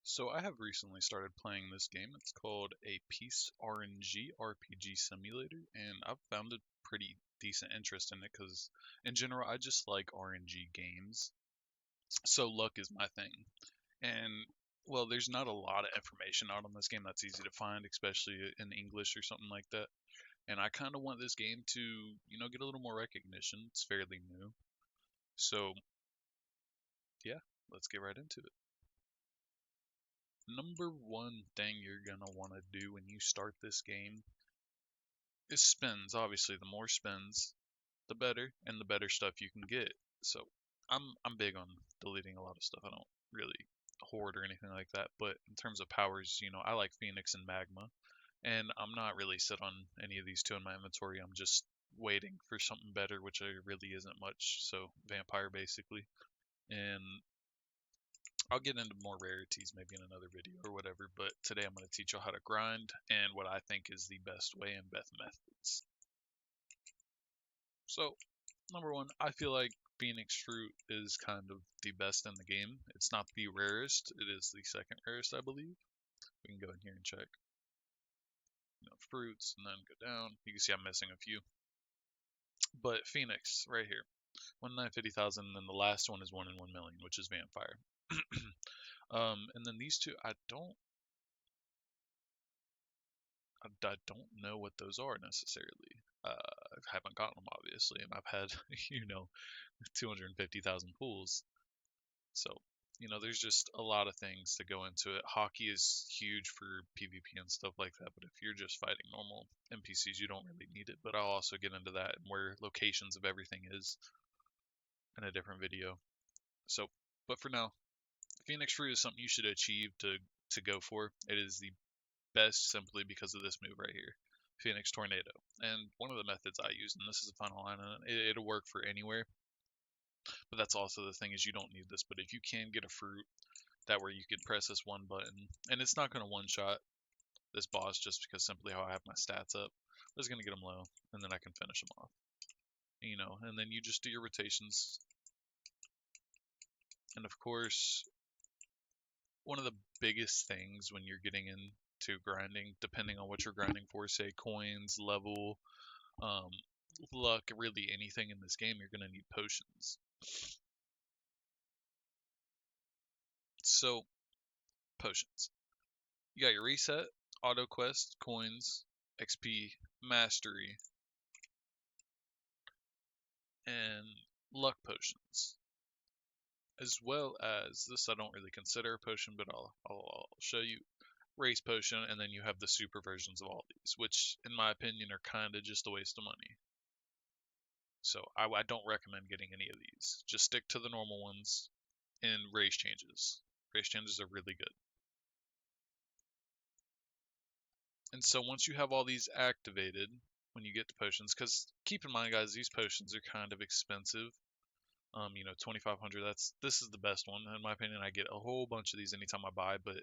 So I have recently started playing this game. It's called a Peace RNG RPG Simulator, and I've found a pretty decent interest in it because, in general, I just like RNG games. So luck is my thing. And well, there's not a lot of information out on this game that's easy to find, especially in English or something like that. And I kind of want this game to, get a little more recognition. It's fairly new. So yeah, let's get right into it. Number one thing you're gonna want to do when you start this game is spins. Obviously, the more spins, the better, and the better stuff you can get. So, I'm big on deleting a lot of stuff. I don't really hoard or anything like that. But in terms of powers, I like Phoenix and Magma, and I'm not really set on any of these two in my inventory. I'm just waiting for something better, which really isn't much. So, Vampire basically, and I'll get into more rarities maybe in another video or whatever, but today I'm going to teach you how to grind and what I think is the best way and best methods. So, number one, I feel like Phoenix Fruit is kind of the best in the game. It's not the rarest, it is the second rarest, I believe. We can go in here and check, fruits and then go down. You can see I'm missing a few. But Phoenix, right here, 1,950,000, and then the last one is 1 in 1 million, which is Vampire. And then these two, I don't know what those are necessarily. I haven't gotten them obviously, and I've had 250,000 pools. So there's just a lot of things that go into it. Hockey is huge for PvP and stuff like that, but if you're just fighting normal NPCs, you don't really need it. But I'll also get into that and where locations of everything is in a different video. So, but for now, Phoenix Fruit is something you should achieve to go for. It is the best simply because of this move right here, Phoenix Tornado. And one of the methods I use, and this is the final line, and it'll work for anywhere, but that's also the thing is you don't need this. But if you can get a fruit, that where you can press this one button, and it's not going to one-shot this boss just because simply how I have my stats up. I'm just going to get them low, and then I can finish them off. And then you just do your rotations. And of course, one of the biggest things when you're getting into grinding, depending on what you're grinding for, say coins, level, um, luck, really anything in this game, you're going to need potions. So, potions. You got your reset, auto quest, coins, XP, mastery, and luck potions. As well as this, I don't really consider a potion, but I'll show you race potion, and then you have the super versions of all these, which in my opinion are kind of just a waste of money. So I don't recommend getting any of these. Just stick to the normal ones and race changes. Race changes are really good. And so once you have all these activated, when you get to potions, because keep in mind, guys, these potions are kind of expensive. 2,500. This is the best one in my opinion. I get a whole bunch of these anytime I buy, but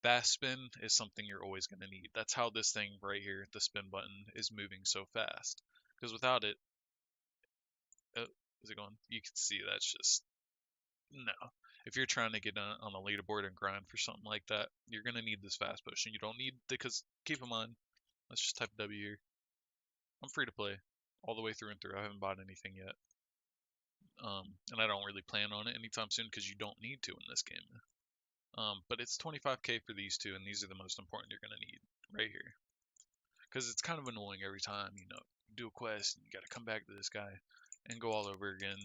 fast spin is something you're always going to need. That's how this thing right here, the spin button, is moving so fast. Because without it, oh, is it going? You can see that's just no. If you're trying to get on a leaderboard and grind for something like that, you're going to need this fast potion. You don't need because keep in mind, let's just type W here. I'm free to play all the way through and through. I haven't bought anything yet. And I don't really plan on it anytime soon because you don't need to in this game. But it's 25k for these two, and these are the most important you're going to need right here. Because it's kind of annoying every time, you do a quest and you got to come back to this guy and go all over again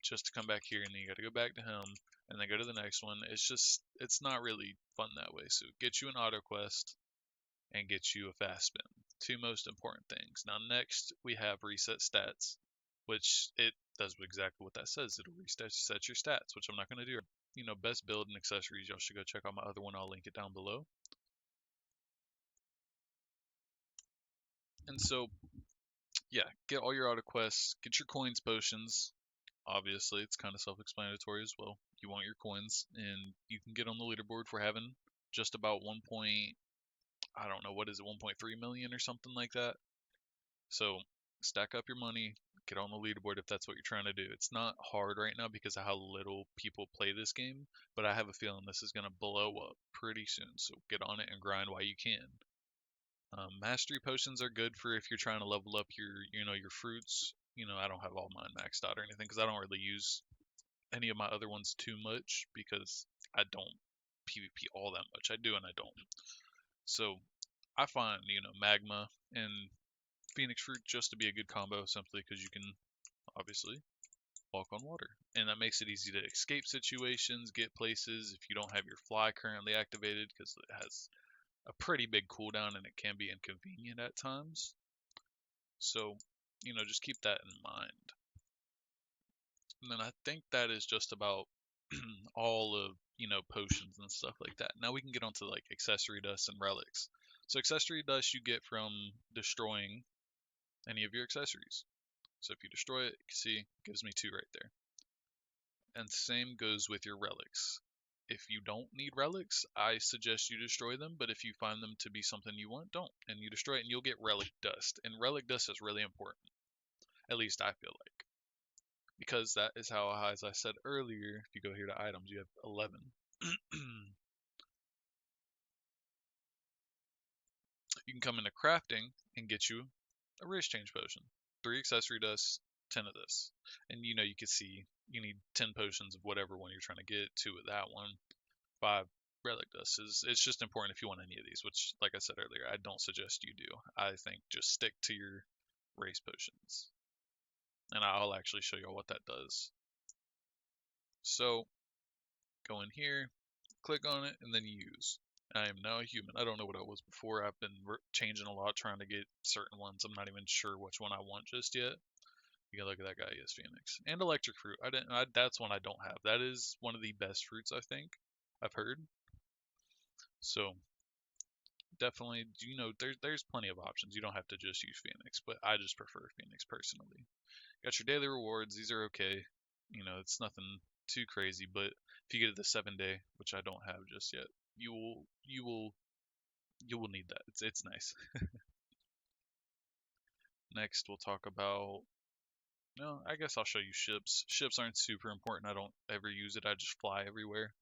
just to come back here, and then you got to go back to him and then go to the next one. It's not really fun that way. So get you an auto quest and get you a fast spin. Two most important things. Now next we have reset stats, which it does exactly what that says. It'll reset your stats, which I'm not going to do. Best build and accessories. Y'all should go check out my other one. I'll link it down below. And so, yeah, get all your auto quests, get your coins, potions. Obviously, it's kind of self-explanatory as well. You want your coins, and you can get on the leaderboard for having just about I don't know, what is it, 1.3 million or something like that. So stack up your money, get on the leaderboard if that's what you're trying to do. It's not hard right now because of how little people play this game, but I have a feeling this is going to blow up pretty soon. So get on it and grind while you can. Mastery potions are good for if you're trying to level up your fruits. I don't have all mine maxed out or anything because I don't really use any of my other ones too much because I don't PvP all that much. I do and I don't. So I find, magma and phoenix fruit just to be a good combo simply because you can obviously walk on water. And that makes it easy to escape situations, get places if you don't have your fly currently activated because it has a pretty big cooldown and it can be inconvenient at times. So, just keep that in mind. And then I think that is just about all of, potions and stuff like that. Now we can get onto like accessory dust and relics. So accessory dust you get from destroying any of your accessories. So if you destroy it, you can see it gives me 2 right there. And same goes with your relics. If you don't need relics, I suggest you destroy them, but if you find them to be something you want, don't. And you destroy it and you'll get relic dust. And relic dust is really important. At least I feel like. Because that is how, as I said earlier, if you go here to items, you have 11. You can come into crafting and get you a race change potion. 3 accessory dust, 10 of this. And you can see you need 10 potions of whatever one you're trying to get, 2 of that one, 5 relic dust. It's just important if you want any of these, which, like I said earlier, I don't suggest you do. I think just stick to your race potions. And I'll actually show you what that does. So, go in here, click on it, and then use. I am now a human. I don't know what I was before. I've been changing a lot trying to get certain ones. I'm not even sure which one I want just yet. You can look at that guy, yes, Phoenix. And electric fruit. That's one I don't have. That is one of the best fruits, I think. I've heard. So definitely, there's plenty of options. You don't have to just use Phoenix, but I just prefer Phoenix personally. Got your daily rewards. These are okay. It's nothing too crazy, but if you get the 7-day, which I don't have just yet, you will need that. It's nice. Next, we'll talk about. No, I guess I'll show you ships. Ships aren't super important. I don't ever use it. I just fly everywhere.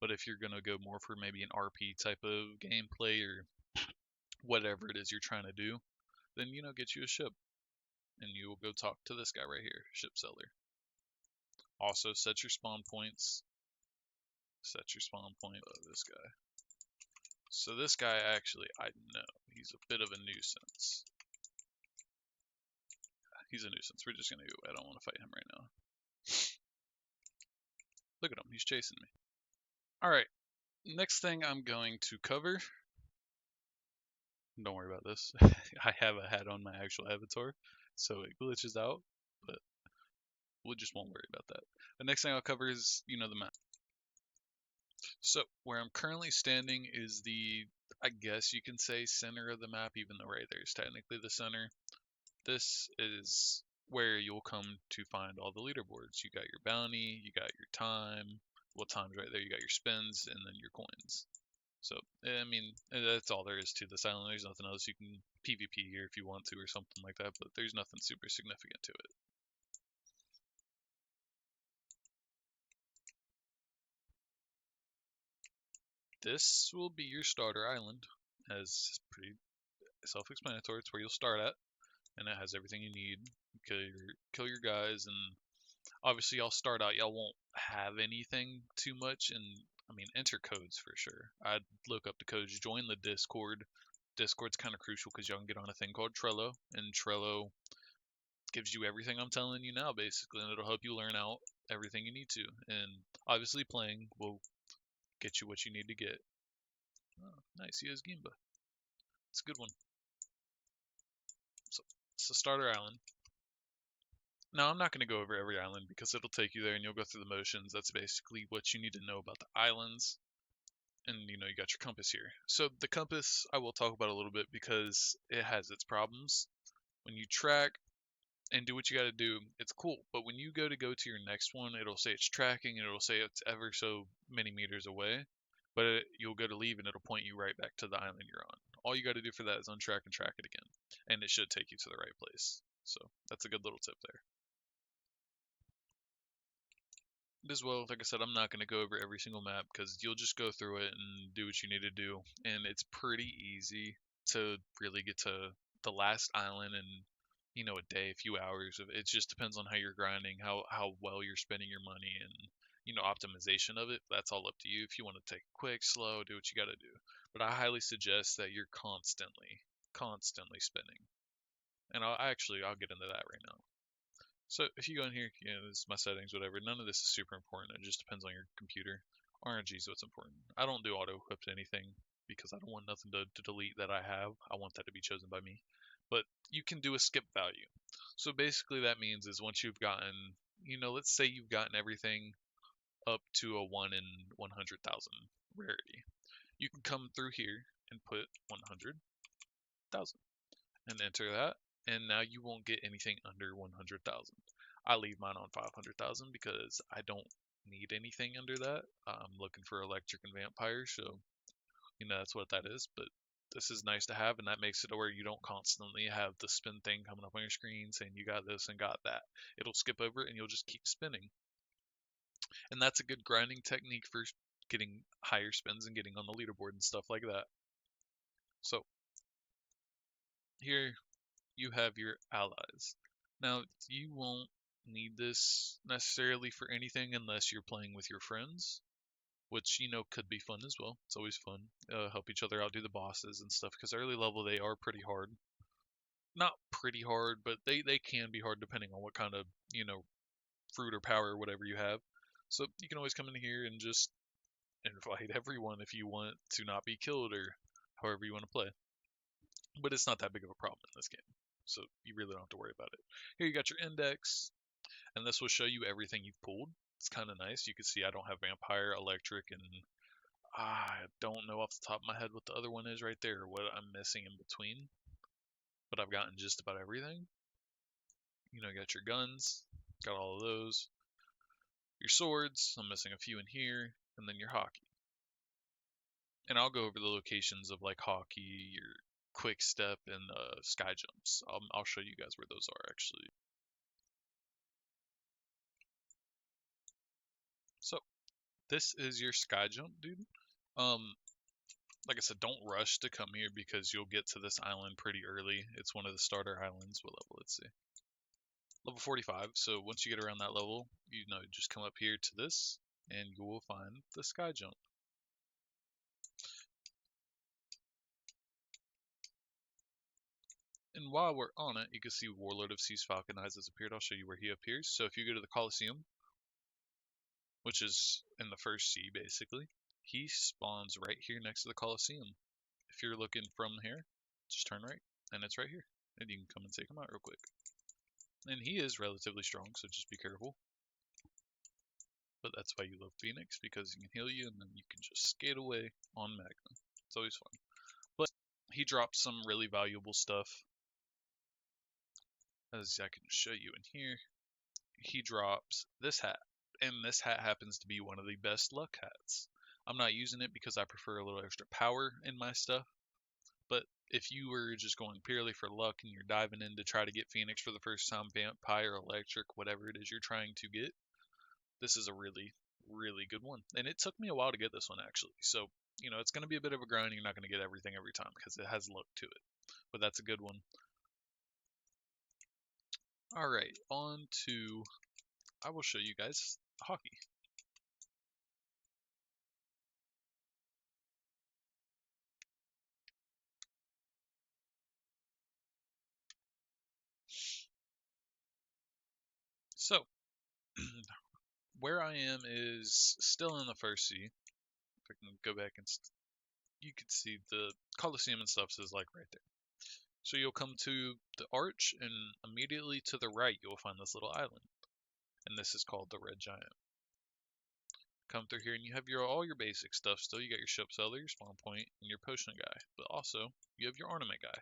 But if you're gonna go more for maybe an RP type of gameplay or whatever it is you're trying to do, then get you a ship, and you will go talk to this guy right here, ship seller. Also, set your spawn points. Set your spawn point of this guy. So this guy actually, I know, he's a bit of a nuisance. He's a nuisance. We're just gonna go. I don't want to fight him right now. Look at him. He's chasing me. Alright. Next thing I'm going to cover. Don't worry about this. I have a hat on my actual avatar, so it glitches out, but we just won't worry about that. The next thing I'll cover is, the map. So where I'm currently standing is I guess you can say center of the map, even though right there is technically the center. This is where you'll come to find all the leaderboards. You got your bounty, you got your time, well, time's right there, you got your spins, and then your coins. So, I mean, that's all there is to this island. There's nothing else. You can PvP here if you want to or something like that, but there's nothing super significant to it. This will be your starter island, as pretty self-explanatory. It's where you'll start at, and it has everything you need. Kill your guys, and obviously y'all start out. Y'all won't have anything too much, and I mean enter codes for sure. I'd look up the codes. Join the Discord. Discord's kind of crucial because y'all can get on a thing called Trello, and Trello gives you everything I'm telling you now, basically, and it'll help you learn out everything you need to. And obviously, playing will get you what you need to get. Oh, nice, he has Gimba. It's a good one. So, it's a starter island. Now, I'm not going to go over every island because it'll take you there and you'll go through the motions. That's basically what you need to know about the islands. And, you got your compass here. So, the compass I will talk about a little bit because it has its problems. When you track and do what you got to do, it's cool. But when you go to your next one, it'll say it's tracking and it'll say it's ever so many meters away. But you'll go to leave and it'll point you right back to the island you're on. All you got to do for that is untrack and track it again. And it should take you to the right place. So that's a good little tip there. As well, like I said, I'm not going to go over every single map because you'll just go through it and do what you need to do. And it's pretty easy to really get to the last island in, a day, a few hours. It just depends on how you're grinding, how well you're spending your money, and optimization of it. That's all up to you. If you want to take it quick, slow, do what you got to do. But I highly suggest that you're constantly spending. And I'll get into that right now. So if you go in here, this is my settings, whatever. None of this is super important. It just depends on your computer. RNG is what's important. I don't do auto equip to anything because I don't want nothing to delete that I have. I want that to be chosen by me. But you can do a skip value. So basically that means is once you've gotten, let's say you've gotten everything up to a 1 in 100,000 rarity. You can come through here and put 100,000 and enter that, and now you won't get anything under 100,000. I leave mine on 500,000 because I don't need anything under that. I'm looking for electric and vampire, so that's what that is. But this is nice to have, and that makes it to where you don't constantly have the spin thing coming up on your screen saying you got this and got that. It'll skip over it, and you'll just keep spinning. And that's a good grinding technique for getting higher spins and getting on the leaderboard and stuff like that. So here you have your allies. Now, you won't need this necessarily for anything unless you're playing with your friends, which, could be fun as well. It's always fun. Help each other out, do the bosses and stuff, because early level they are pretty hard. Not pretty hard, but they can be hard depending on what kind of, fruit or power or whatever you have. So you can always come in here and just invite everyone if you want to not be killed or however you want to play. But it's not that big of a problem in this game, so you really don't have to worry about it. Here you got your index, and this will show you everything you've pulled. It's kind of nice. You can see I don't have vampire, electric, and I don't know off the top of my head what the other one is right there, or what I'm missing in between. But I've gotten just about everything. You got your guns, got all of those. Your swords, I'm missing a few in here, and then your hockey. And I'll go over the locations of like hockey, your quick step, and sky jumps. I'll show you guys where those are actually. So this is your sky jump, dude. Um, like I said, don't rush to come here because you'll get to this island pretty early. It's one of the starter islands. What level? Let's see. Level 45. So once you get around that level, just come up here to this, and you will find the sky jump. And while we're on it, you can see Warlord of Seas Falcon Eyes has appeared. I'll show you where he appears. So if you go to the Coliseum, which is in the first sea basically, he spawns right here next to the Coliseum. If you're looking from here, just turn right, and it's right here. And you can come and take him out real quick. And he is relatively strong, so just be careful. But that's why you love Phoenix, because he can heal you, and then you can just skate away on Magma. It's always fun. But he drops some really valuable stuff. As I can show you in here, he drops this hat. And this hat happens to be one of the best luck hats. I'm not using it because I prefer a little extra power in my stuff. But if you were just going purely for luck and you're diving in to try to get Phoenix for the first time, Vampire, Electric, whatever it is you're trying to get, this is a really, really good one. And it took me a while to get this one actually. So, it's going to be a bit of a grind. You're not going to get everything every time because it has luck to it. But that's a good one. Alright, on to, I will show you guys hockey. So, where I am is still in the first sea. If I can go back and you can see the Coliseum and stuff is like right there. So you'll come to the arch, and immediately to the right you'll find this little island, and this is called the Red Giant. Come through here and you have all your basic stuff still. You got your ship seller, your spawn point, and your potion guy, but also you have your ornament guy.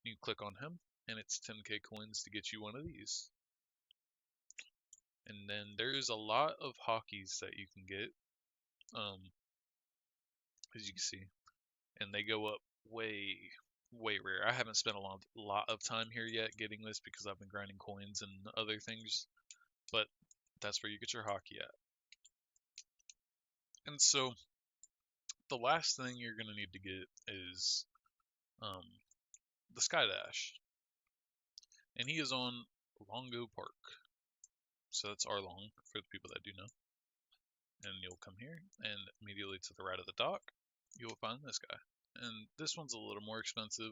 You click on him, and it's 10k coins to get you one of these. And then there's a lot of hockeys that you can get, as you can see, and they go up way, way rare. I haven't spent a lot of time here yet getting this because I've been grinding coins and other things, but that's where you get your hockey at. And so the last thing you're going to need to get is um, the Sky Dash. And he is on Longo Park. So that's Arlong for the people that do know. And you'll come here, and immediately to the right of the dock, you'll find this guy. And this one's a little more expensive,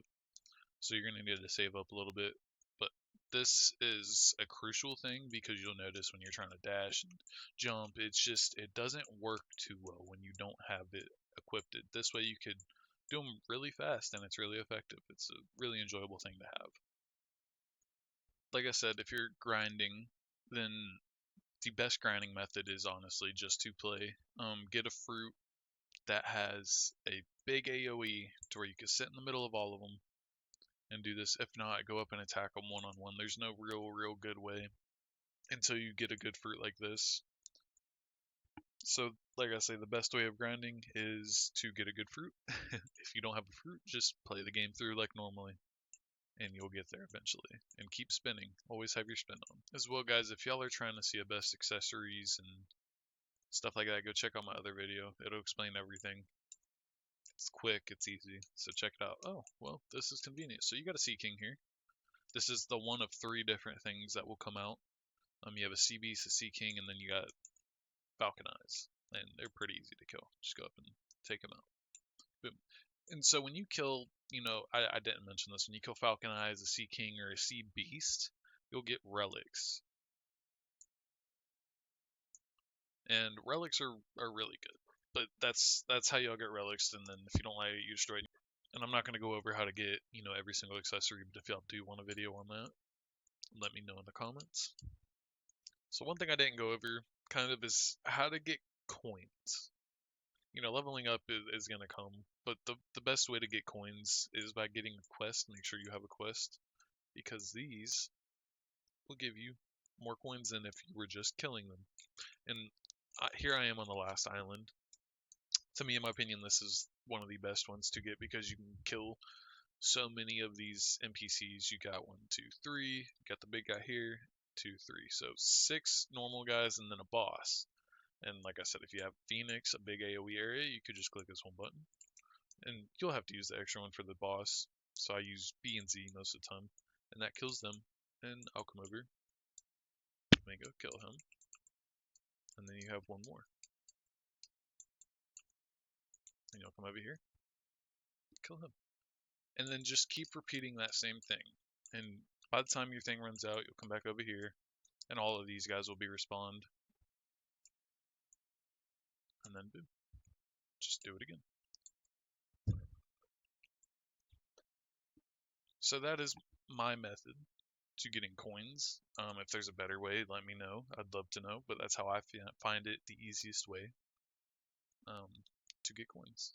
so you're going to need to save up a little bit. But this is a crucial thing because you'll notice when you're trying to dash and jump, it doesn't work too well when you don't have it equipped. This way you could do them really fast and it's really effective. It's a really enjoyable thing to have. Like I said, if you're grinding, then the best grinding method is honestly just to play. Get a fruit that has a big AoE to where you can sit in the middle of all of them and do this. If not, go up and attack them one-on-one. There's no real good way until you get a good fruit like this. So, like I say, the best way of grinding is to get a good fruit. If you don't have a fruit, just play the game through like normally, and you'll get there eventually. And keep spinning. Always have your spin on. As well, guys, if y'all are trying to see a best accessories and stuff like that, go check out my other video. It'll explain everything. It's quick, it's easy, so check it out. Oh, well, this is convenient. So you got a Sea King here. This is the one of 3 different things that will come out. You have a Sea Beast, a Sea King, and then you got Falcon Eyes. And they're pretty easy to kill. Just go up and take them out. Boom. And so when you kill, I didn't mention this, when you kill Falcon Eyes, a Sea King, or a Sea Beast, you'll get relics. And relics are really good. But that's how y'all get relics, and then if you don't like it, you destroy it. And I'm not going to go over how to get, every single accessory, but if y'all do want a video on that, let me know in the comments. So one thing I didn't go over kind of is how to get coins. Leveling up is going to come, but the best way to get coins is by getting a quest. Make sure you have a quest, because these will give you more coins than if you were just killing them. And here I am on the last island. To me, in my opinion, this is one of the best ones to get because you can kill so many of these NPCs. You got 1, 2, 3. You got the big guy here, 2, 3. So 6 normal guys and then a boss. And like I said, if you have Phoenix, a big AoE area, you could just click this one button. And you'll have to use the extra one for the boss. So I use B and Z most of the time. And that kills them. And I'll come over. Go kill him. And then you have one more. And you'll come over here. Kill him. And then just keep repeating that same thing. And by the time your thing runs out, you'll come back over here. And all of these guys will be respawned. And then boom. Just do it again. So that is my method to getting coins. If there's a better way, let me know. I'd love to know, but that's how I find it the easiest way to get coins.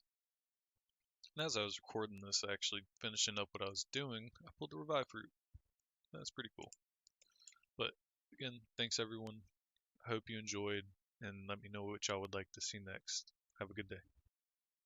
And as I was recording this, actually finishing up what I was doing, I pulled the revive fruit. That's pretty cool. But again, thanks everyone. I hope you enjoyed, and let me know what y'all would like to see next. Have a good day.